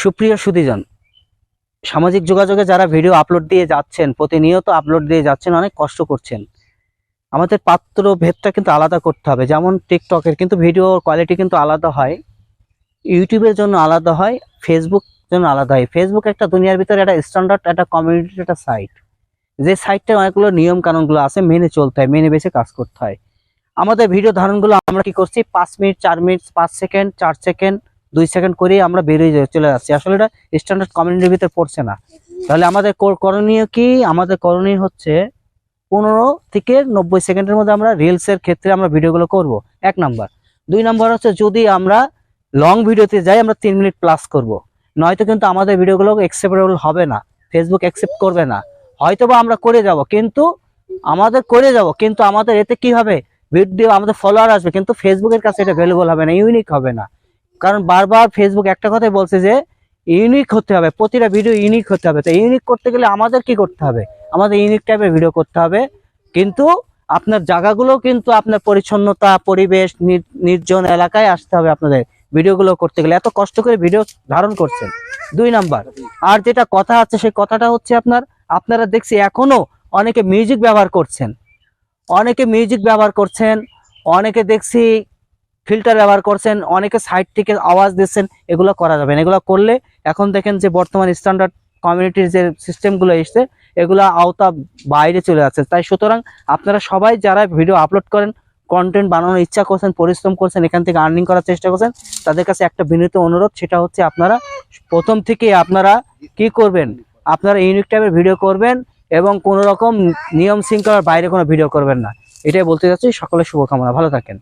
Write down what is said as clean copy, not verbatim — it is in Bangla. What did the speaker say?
সুপ্রিয় সুধীজন, সামাজিক যোগাযোগে যারা ভিডিও আপলোড দিয়ে যাচ্ছেন, প্রতিনিয়ত আপলোড দিয়ে যাচ্ছেন, অনেক কষ্ট করছেন। আমাদের পাত্র ভেদটা কিন্তু আলাদা করতে হবে। যেমন টিকটকের কিন্তু ভিডিও কোয়ালিটি কিন্তু আলাদা হয়, ইউটিউবের জন্য আলাদা হয়, ফেসবুক জন্য আলাদা হয়। ফেসবুক একটা দুনিয়ার ভিতরে একটা স্ট্যান্ডার্ড, একটা কমিউনিটির একটা সাইট, যে সাইটটা অনেকগুলো নিয়ম কানুনগুলো আছে, মেনে চলতে হয়, মেনে বেছে কাজ করতে হয়। আমাদের ভিডিও ধারণগুলো আমরা কি করছি, 5 minute, 4 minute, 5 second, 4 second, 2 second করে আমরা বেরিয়ে চলে যাচ্ছি। আসলে এটা স্ট্যান্ডার্ড কমিউনিটির ভিতরে পড়ছে না। তাহলে আমাদের করণীয় কি? আমাদের করণীয় হচ্ছে 15 থেকে 90 সেকেন্ডের মধ্যে আমরা রিলসের ক্ষেত্রে আমরা ভিডিওগুলো করব, 1 নাম্বার। 2 নাম্বার হচ্ছে যদি আমরা লং ভিডিওতে যাই, আমরা 3 মিনিট প্লাস করব, নয়তো কিন্তু আমাদের ভিডিওগুলো অ্যাকসেপ্টেবল হবে না, ফেসবুক অ্যাকসেপ্ট করবে না। হয়তোবা আমরা করে যাব, কিন্তু আমাদের এতে কি হবে, ভিডিও আমাদের ফলোয়ার আসবে, কিন্তু ফেসবুকের কাছে এটা ভ্যালুয়েবল হবে না, ইউনিক হবে না। কারণ বারবার ফেসবুক একটা কথাই বলছে যে ইউনিক হতে হবে, প্রতিটা ভিডিও ইউনিক হতে হবে। তো ইউনিক করতে গেলে আমাদের কি করতে হবে, আমাদের ইউনিক টাইপের ভিডিও করতে হবে। কিন্তু আপনার জায়গাগুলো কিন্তু আপনার পরিচ্ছন্নতা, পরিবেশ, নির্জন এলাকায় আসতে হবে আপনাদের ভিডিওগুলো করতে গেলে। এত কষ্ট করে ভিডিও ধারণ করছেন। 2 নাম্বার, আর যেটা কথা আছে সেই কথাটা হচ্ছে আপনারা দেখছি এখনো অনেকে মিউজিক ব্যবহার করছেন, অনেকে দেখছি ফিল্টার ব্যবহার করছেন, অনেকে সাইড থেকে আওয়াজ দিচ্ছেন। এগুলো করা যাবে না। এগুলো করলে এখন দেখেন যে বর্তমান স্ট্যান্ডার্ড কমিউনিটির যে সিস্টেমগুলো এসছে, এগুলো আওতা বাইরে চলে যাচ্ছে। তাই সুতরাং আপনারা সবাই যারা ভিডিও আপলোড করেন, কন্টেন্ট বানানোর ইচ্ছা করছেন, পরিশ্রম করছেন, এখান থেকে আর্নিং করার চেষ্টা করছেন, তাদের কাছে একটা বিনীত অনুরোধ, সেটা হচ্ছে আপনারা প্রথম থেকে আপনারা কি করবেন, আপনারা ইউনিক টাইপের ভিডিও করবেন এবং কোনো রকম নিয়ম শৃঙ্খলার বাইরে কোনো ভিডিও করবেন না। এটাই বলতে চাচ্ছি। সকলের শুভকামনা, ভালো থাকেন।